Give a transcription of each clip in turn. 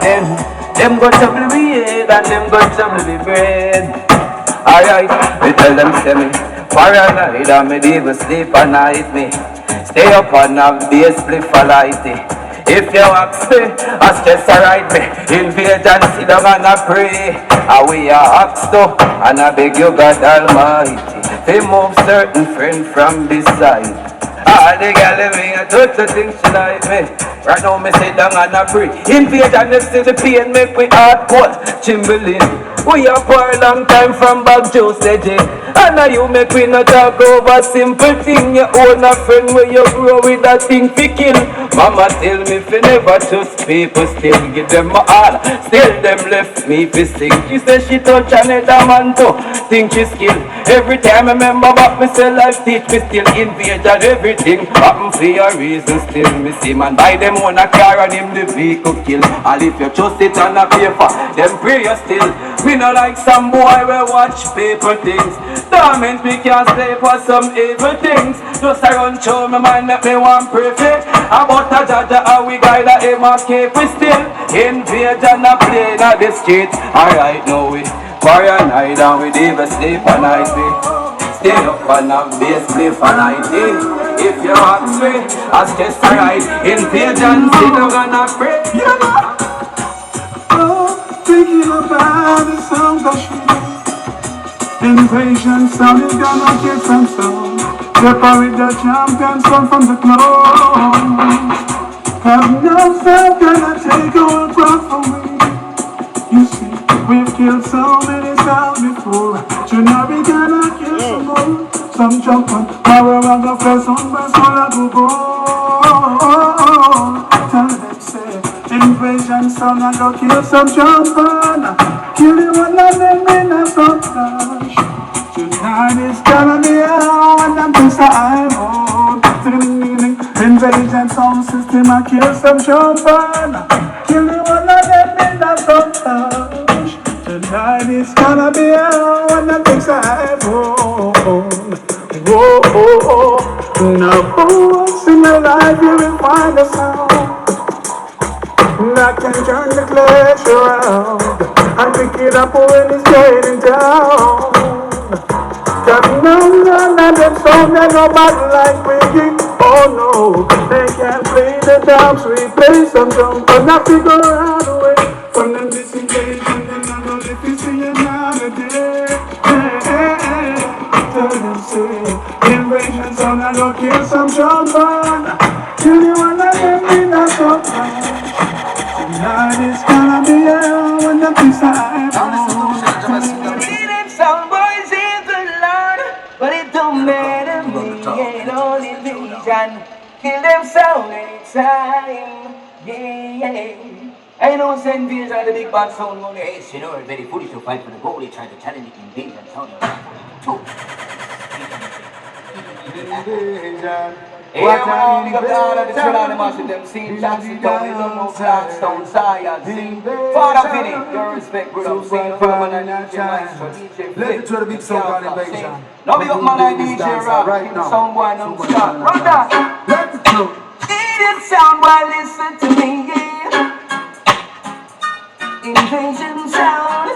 Them go trouble me head and them go trouble me brain. Alright, we tell them say me paranoid and me even sleep at night me. Stay up and have bass play for lighty. If you ask me, I stress alright me. Invade and sit down and I pray. And we are asked to, and I beg you God Almighty, they move certain friend from beside. All the gal living a touch the things she like me. Right now me sit down and I pray. Invade and see the pain make we heart cold. Chimbalin. We are for a long time from back Joe Sedge. And now you make we not talk over simple thing. You own a friend where you grow with that thing fi kill. Mama tell me fi never trust people. Still give them my all. Still them left me fi sing. She say she touch another man too. Think she skill. Every time I remember what me say life teach me still invade and everything happen for a reason. Still me see man buy them on a car and him the vehicle kill. And if you trust it on a paper, them pray you still. Me no like some boy we watch paper things. Torment me can't stay for some evil things. Just I run show my mind make me want perfect. About a jaja how we guide a him a cape. We still invade and a play in the streets. Alright now we paranoid and we never sleep at night we. Stay up and have bass play for night eh. If you ask me, I stress alright. Invade and sit down and a pray. Thinking about the songs that she did. Invasion sound is gonna get some sound. Separate the champion song from the clone. Have no sound gonna take all from me. You see, we've killed so many sounds before. Tonight we gonna kill some more. Some jump on power and the first one burst all I go go. Tell them say invasion sound and go kill some champion. Kill the one of them in a front flash. Tonight is gonna be a and I'm just I'm on. Invasion sound system and kill some champion. Kill the one of them in a front flash. Tonight is gonna be a and I'm just I'm on. Whoa, now who once in your life you will find a sound that can turn the clash around and pick it up when it's getting down. Got none of them songs that nobody like Biggie. Oh no, they can't play the dance, we play some drum, but not figure out a way from them disinvasion. Then I know if you see another day. Tell them say invasion sound and go kill some champagne. Kill you one of them in a soft time. Tonight is gonna be hell when the peace I some boys in the Lord, but it don't matter me. Ain't only vision. Kill them sound anytime. Yeah. I know send vision the big bad sound on the ace. You know, it's very foolish to fight for the goal. They try to challenge the invasion sound. Invasion. What a big up all of the children, massive them seen Jackson down, they don't know Blackstone, Science. Father Vinny, your respect, good up, sing, man, and DJ Maestro, DJ Flip. Let it to the big sound invasion. Now big up man like DJ Rock, right now. Sound boy, no stop. Run that. Let it go. Idiot sound boy, listen to me, yeah. Invasion sound.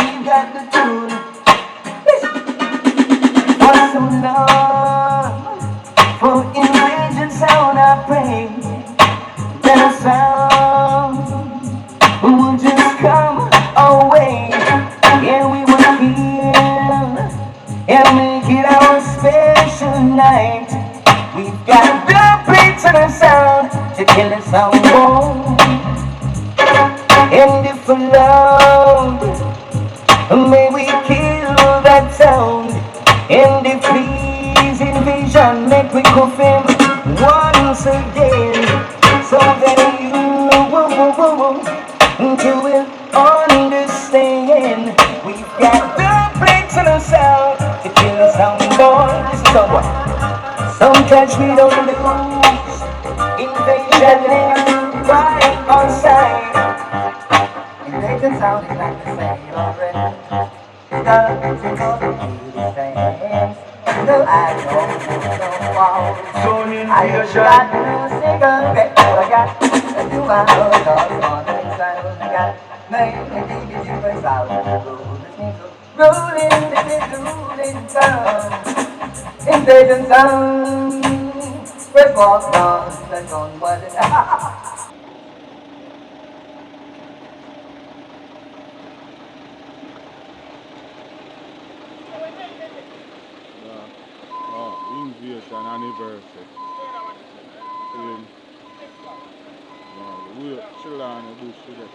You got the tune. For so long, for invasion sound I pray that a sound would just come away, and we would feel and make it our special night. We've got the beats and the sound to kill the sound more. And if alone, may we kill that sound. And if please invasion make we coffin once again, so that you will understand. We've got the breaks and the sound to kill the sound boy. This is someone. Some catch we don't lose. Invasion is right on side. Invasion sound is not the same already. It's all the same. No, I don't know why. So in I the ain't got no cigarette, but I got a few miles on the inside. I got maybe different sounds. Rolling, rolling sound, invasion sound. First walk down, then on what it Invasion anniversary. See, we chill on the bush today.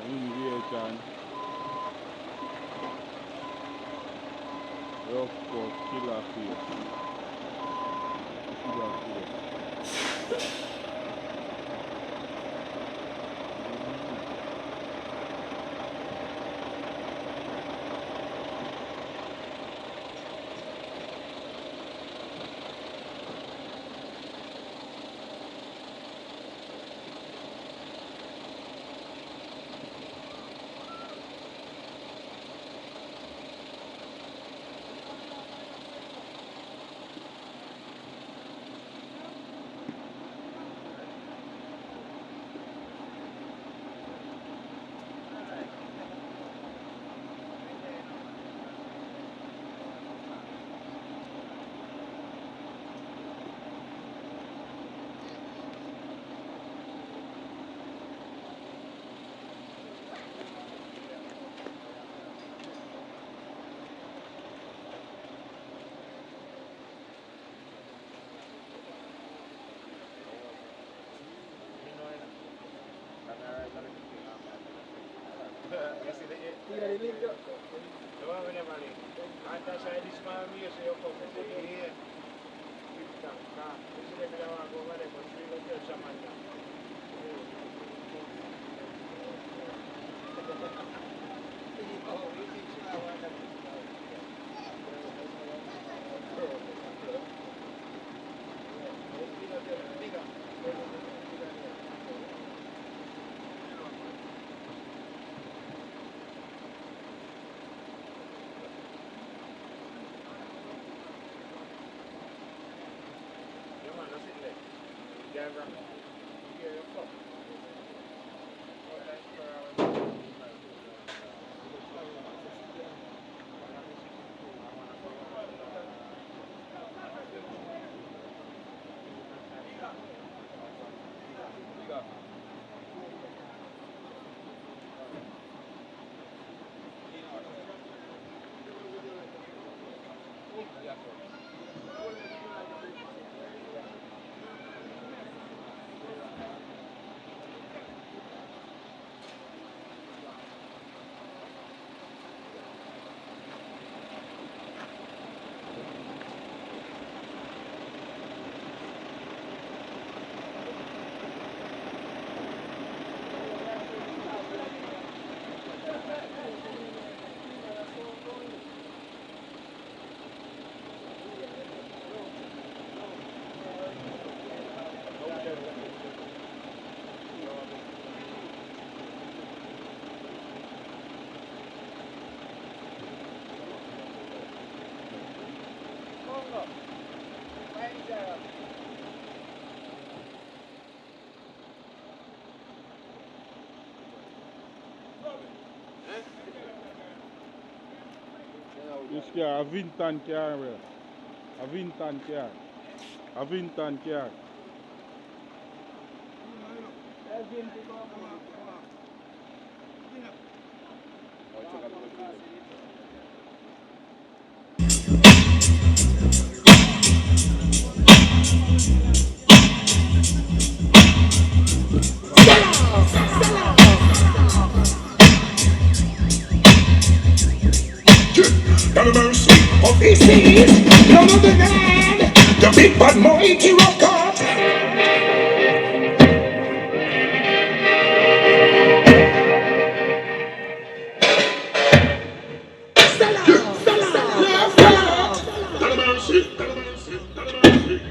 Invasion. Ruffcut, Killa face. Killa face. This car, a Vinton car, bro. A Vinton car. A Vinton car. The mercy of his seas, none other than the big bad mighty Ruffcut. The mercy, the mercy, the mercy.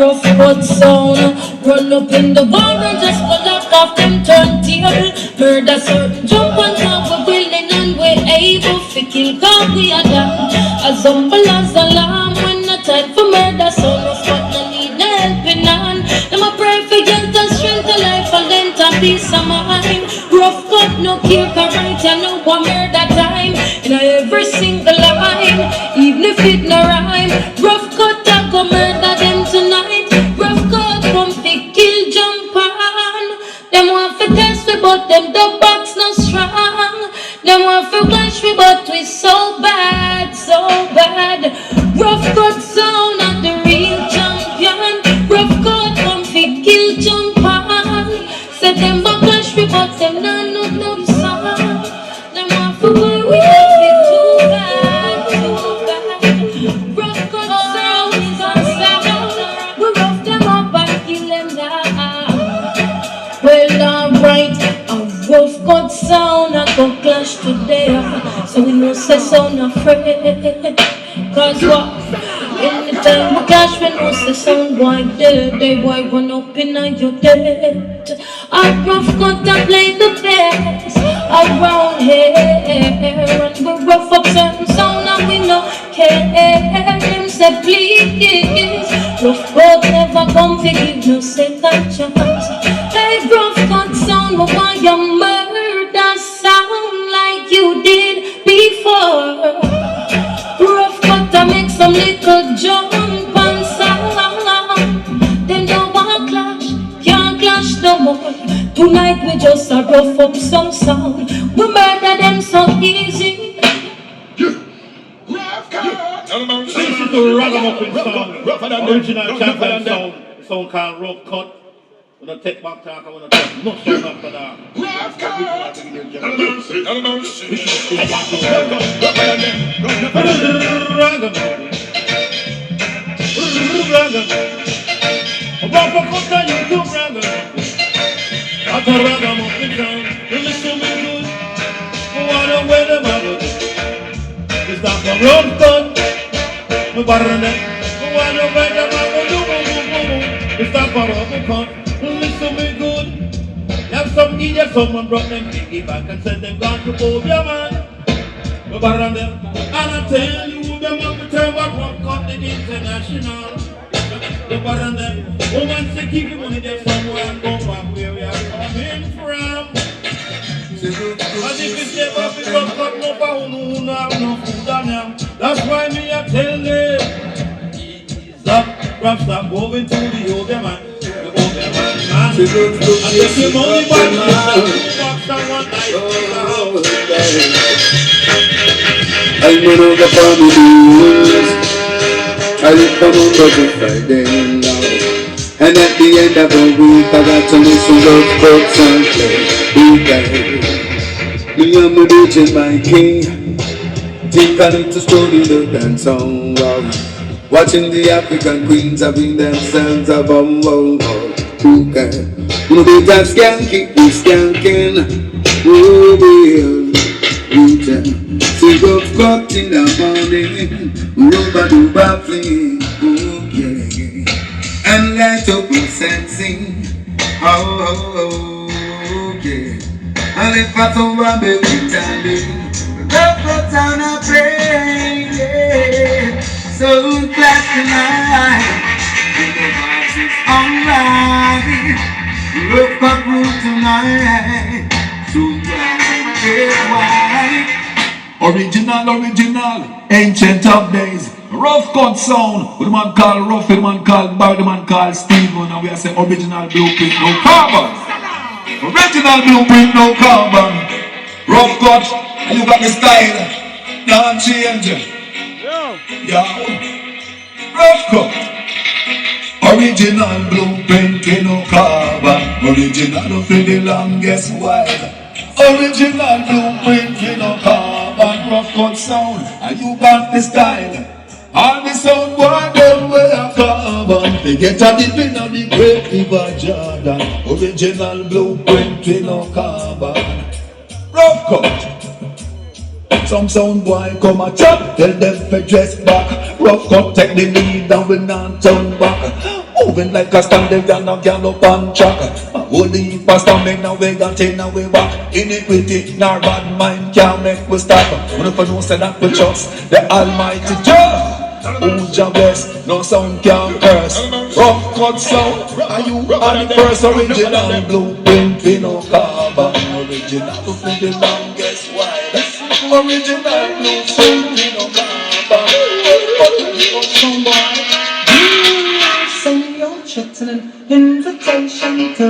Ruffcut sound, run up in the bar and just go lock off them turntable. Murder certain jump on top, we're willing and we're able to kill, cause we are down. As humble as alarm, when no time for murder, so Ruffcut no need no helping on. Them a pray for health and strength of life and then to peace of mind. Ruffcut no care, cause right you know what murder time. In every single line, even if it no rhyme, Ruffcut a go murder them tonight. Ruffcut come fi kill jump on. Them want fi test we but them the box no strong. Them want fi wash we but we so bad, so bad. Ruffcut sound at the real champion. Ruffcut come fi kill jump on. Say them backlash we but them not no song. Them want fi wear we fi too bad, too bad. Ruffcut sound is on sound. We rough them up and kill them down. Well, alright, a Ruffcut sound I go clash today. So we no say sound afraid. Cause what? Anytime we clash, we no say sound boy dead. They boy run up in your dead. A Ruffcut that play the best around here. And we rough up certain sound and we no care. Them say please, Ruffcut never come to give no second chance. Hey, Ruffcut sound, we want your murder sound like you did before. Ruffcut to make some little jump and sound. Them don't want clash, can't clash no more. Tonight we just a rough up some sound. We murder them so easy. This is the ragamuffin sound, original champion sound. Sound called Ruffcut. We're gonna take back talk, I'm gonna take no sound after that. Ruffcut and you do ragamuffin. At a ragamuffin sound, you listen me good. Wanna wear them out. It's not from Ruffcut. No better than that. Wanna wear them out. It's not from Ruffcut. Listen me good. You have some idiot, someone brought them piggy back and said them gone to hold your man. No better than them. And I tell you, them up to turn what Ruffcut the international. No better than them. Woman say keep your money there somewhere and go back where we are coming from. And if it's never been Ruffcut, no power, no have no food on them. That's why me I tell them, ease up, Ruff, stop going to the older man. The older man, man. And if your money back, you box and one night. I know the families. I come on to Friday now. And at the end of the week, I got to listen to Ruffcut and play. Me and my bitch and my king. Think I need to study the dance song. Watching the African queens having themselves a bum bum bum. Who can? You know that skanky, we skanking. Oh baby, you can. See Ruffcut in the morning. Rumba dooba fling. Oh yeah. And light up and sensing. Oh yeah. And if I don't want to be standing, Ruffcut down a plane, yeah. So glad tonight, the vibes is alright. Ruffcut rule tonight, so glad and get white. Original, ancient of days. Ruffcut sound. With the man called Ruffy, the man called Barry, the man called Steven. And we are saying original blueprint, no carbon. Original blueprint, no carbon. Ruffcut, and you got the style. Don't change. Yeah. Ruffcut. Original blueprint, no carbon. Original for the longest while. Original blueprint, no carbon. Ruffcut sound, and you got the style. All the sound boy, them way a carbon. They get a dip in the great river Jordan. Original blueprint, no carbon. Ruffcut. Some sound boy come a chat, tell them to dress back. Ruffcut take the lead and we not turn back. Moving like a stand, they got no gallop on track. Holy pastor make now we got in our way back. Iniquity nor bad mind can't make we stop. When if I know say that we trust the Almighty Jah. Who Jah bless, no sound can curse. Ruffcut sound, and you are the first original blueprint, we no carbon. Original for the longest while. Original blueprint, we no carbon. Send your checks and an invitation to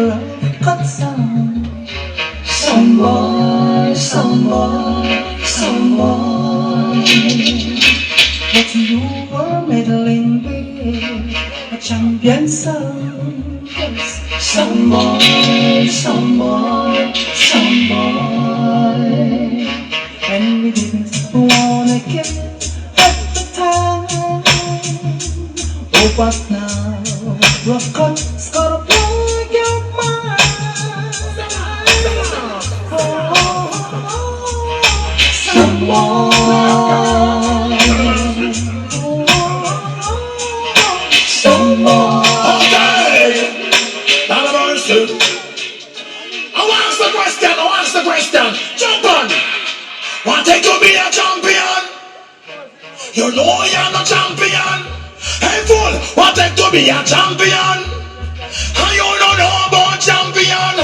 Ruffcut sound. Some boy. But you were meddling with a champion sound. Some boy. And we didn't wanna kill at the time. Oh, but now Ruffcut's gotta blow your mind. Someone. Okay, now the verse. I want the question. Jump on. Want it to be a champion? You know you're not champion. Hey fool, want it to be a champion? And you don't know about champion.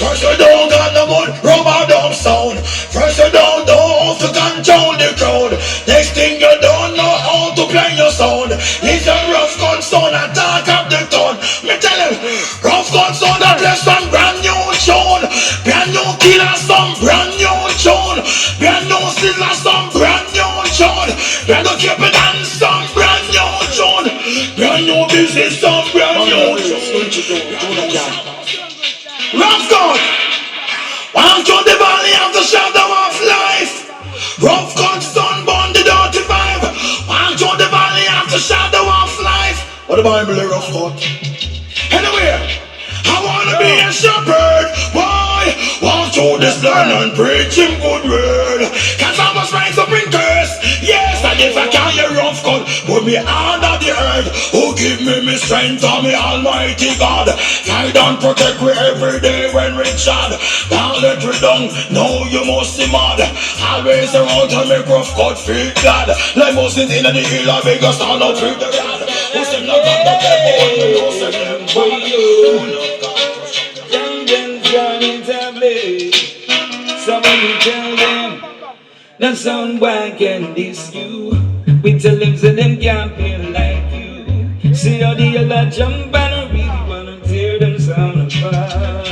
First you don't got no good rubber dub sound. First you don't know how to control the crowd. Next thing you don't know how to play your sound. It's a Ruffcut sound and talk up the tone. Me tell him, Ruffcut sound that play some brand new tune. Brand new Killa some brand new tune. Brand new Sizzler some brand new tune. Brand new Keep It Dance some brand new tune. Brand new Business some brand new tune. Ruffcut, want to the valley of the shadow of life. Ruffcut sunburn the dirty vibe. Want to the valley of the shadow of life. What the Bible is Ruffcut? Anyway, I wanna be a shepherd. Why? Want to this learn and preach him good word. Cause I was raised up in curse. Yes, and if I can't hear Ruffcut, put me under the earth. Who give me strength on me Almighty God. Guide and protect me every day when we shot. Don't let me down, no you must see mad. Always around to make Ruffcut feel glad. Like Moses in the hill, I beg us stand up with the rod. Who said not got the devil, who said them for you. So when you tell them that someone can diss you, we tell them so them can't feel like you. See how the other jump and I really wanna tear them sound apart.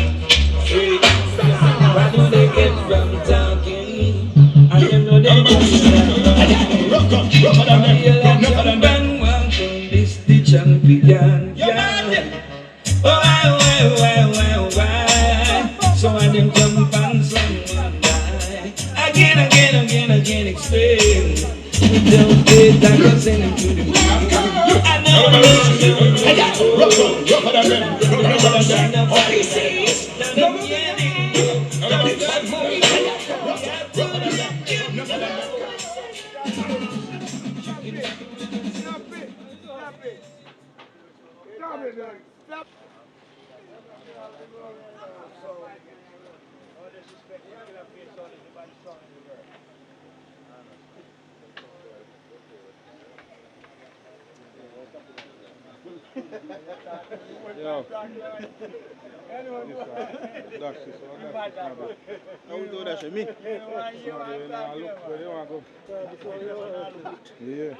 Hey, why do they get from talking? I don't know they just jump and want to diss the champion. Why? So I them jump and someone die. I can't explain. We don't get that I send him to the moon. I know. Yo. How we do that for me? Yeah.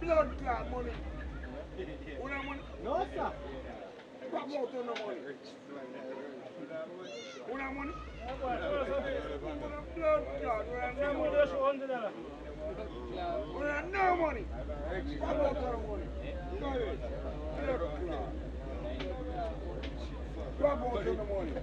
Blood clot money. No, sir. Pop out on the money. Una money? Blood clot. Una no money. Pop out on the money. Blood clot. Pop out on the money.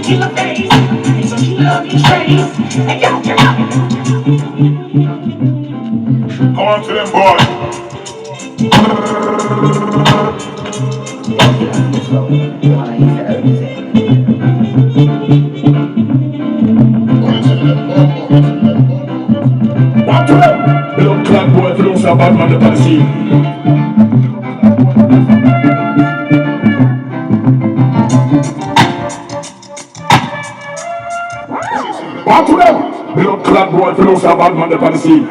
killer face. It's a killer on his face. And yo, get up. Come on to them, boy. What to them? Blood clot boy, if you don't say a bad man, they can see. What to them? Blood clot boy, if you don't say a bad man, they can see.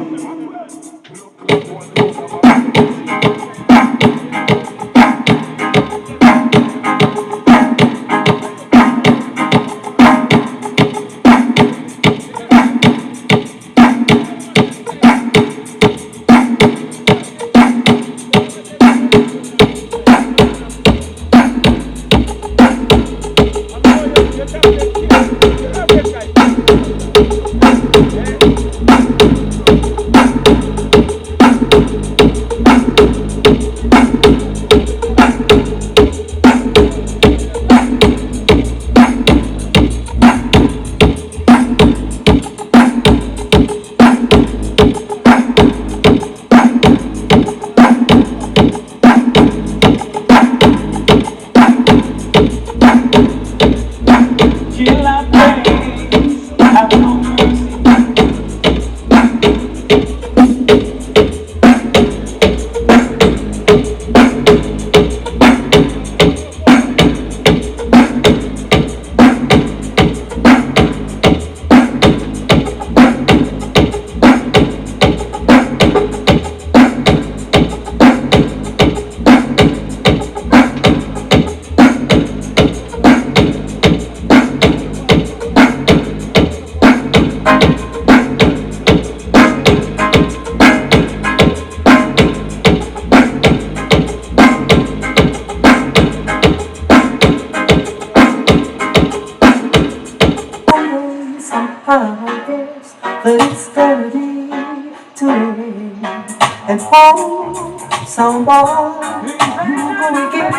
And home, someone, you go again.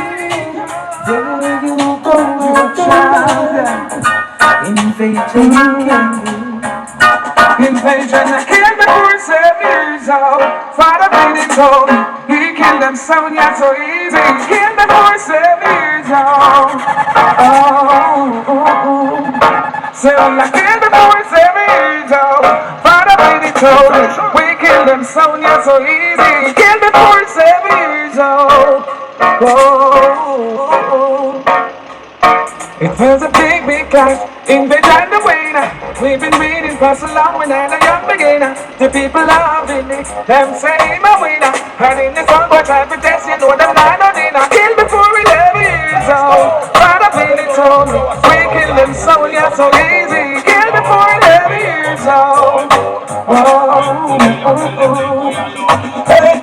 There you go, child. Invasion can be. Invasion, I killed before 7 years old. Father made it told me he killed them so yeah, so easy. Killed before 7 years old. So I killed before 7 years old. Father made it told me we killed them so yeah, so easy. Killed before 7 years old. Whoa. It was a big, big clash in the Wayne. We've been reading for so long when I'm a young beginner. The people loving me, them say I'm a winner. And in the song, but I protest, you know them not on dinner. Killed before 11 years old. Father Billy told me, we kill them so, yeah, so easy. Killed before 11 years old. Oh. Hey,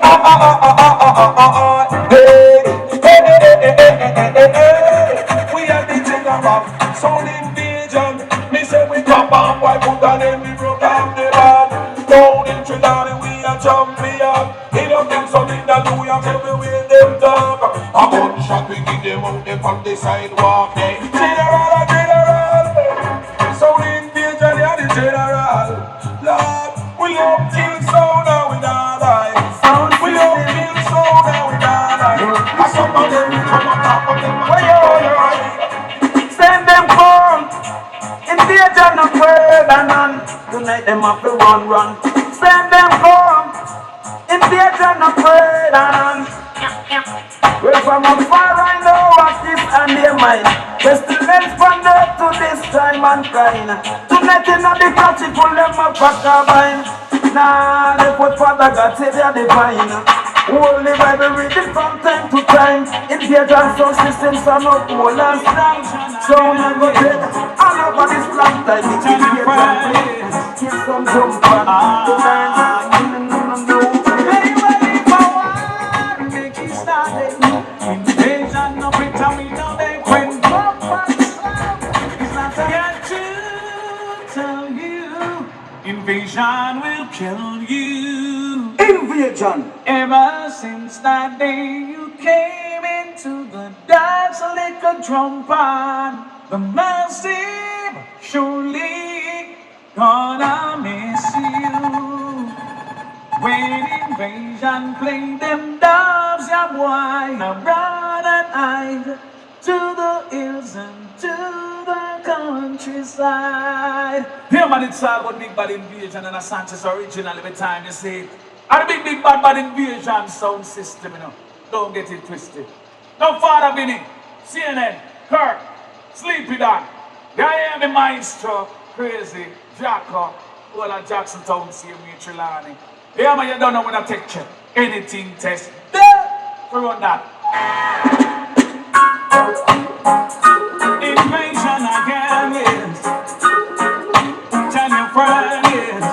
we are the general, soul invasion. Me say we come on, why put on them, we broke out the band. Down in Trinidad, we are champion. In your things, something that we have everywhere them talk. A gunshot, we give them out there on the sidewalk. General, soul invasion, yeah, the general. Lord, we don't kill sound and we not die. We don't kill sound and we not die. And some of them we come on top of them. Send them home. Invasion of world and none. Tonight them have to run. Send them home. Invasion of world and none. Well, from afar I know what this and their mind. Pestilence from earth to this time mankind. Tonight in the country pull them up a carbine. Nah, they put Father God say they are divine. Holy Bible reading from time to time. Invasion sound systems are not cool and strong. So we are go dead all over this long time. It's invasion play. Kill some jump on. Invasion of it and we don't make when it's not got to tell you. Invasion will kill you. Invasion. Ever since that day you came into the dance like a drum pan, the massive Gonna miss you when invasion play them doves, yeah boy. I run and hide to the hills and to the countryside. Here man, it's all about big bad invasion and a Sanchez original every time you see it. And the big bad invasion sound system, you know. Don't get it twisted. No Father Vinny, CNN, Kirk, Sleepy Don. There I am, the Maestro, Crazy, Jacko, all of Jackson Town, see me, Trelawney. Yeah, man, you don't know when I take check. Anything test. There! So run that. Invasion again, yes. Tell your friend, yes.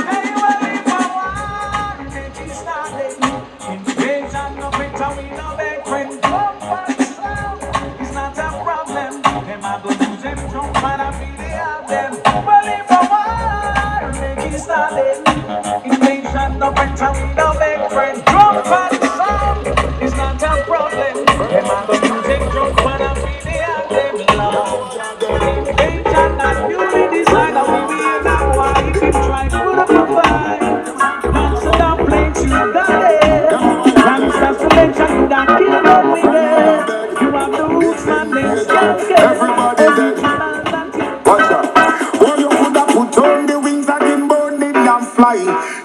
Hey, well, if I want, make it started. Invasion, no better, we no beg friend. It's not a problem. Them I go lose them, jump and I feel they have them. Well, if I want, make it started. Invasion, no better, we no beg friend. Jump and sound. It's not a problem. Them I go lose them, jump and I feel they have them. Love. Invasion, and you decide how we will now. Why if you try to put up a fight? That's the place you got it. Gangsta selection, you done kill up with it. You have the roots, man, let's get Everybody dead. Watch out. Oh, you could have put on the wings again, but they don't fly.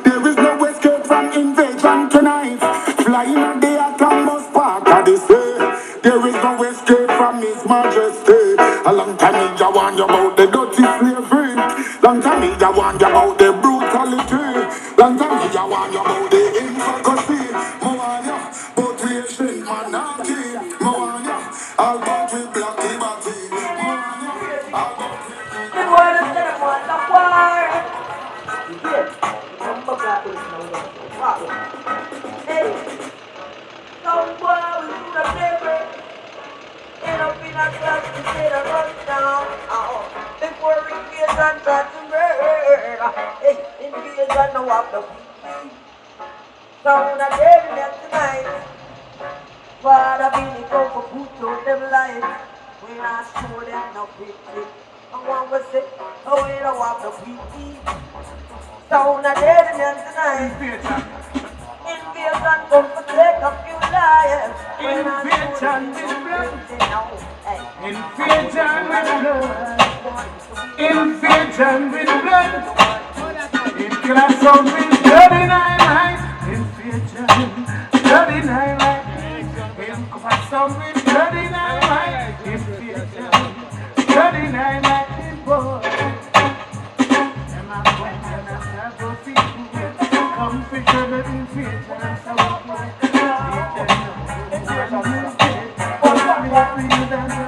There is no escape from invasion tonight. Flying a day at Campus Park, and they say there is no escape from His Majesty. A long time me ya warn you about the dirty slavery. Long time me ya warn you about the brutality. Long time me ya warn you about the intricacy. Mo warn you about creation monarchy. Mo warn you all about we blacky batty. Mo warn you all about we. The world is gonna want the war. Yeah, remember that is no problem. Hey, some boy we do the paper. End up in a class to say the run down. Before invasion start to murder. Hey, invasion now have the people. Sound a dead man tonight. Father Billy come for put out them life. When I show them no pity. And one was say, oh we don't have the people. Sound a dead man tonight. Invasion come for take a few lives. When I show them no pity now. Invasion with blood. Invasion with blood. It can have sound with 39 lives. Invasion, 39 lives. It can have sound with 39 lives. Invasion, 39 lives. Boy. And I'm going to have to feel good. Come figure the invasion and so forth. Invasion,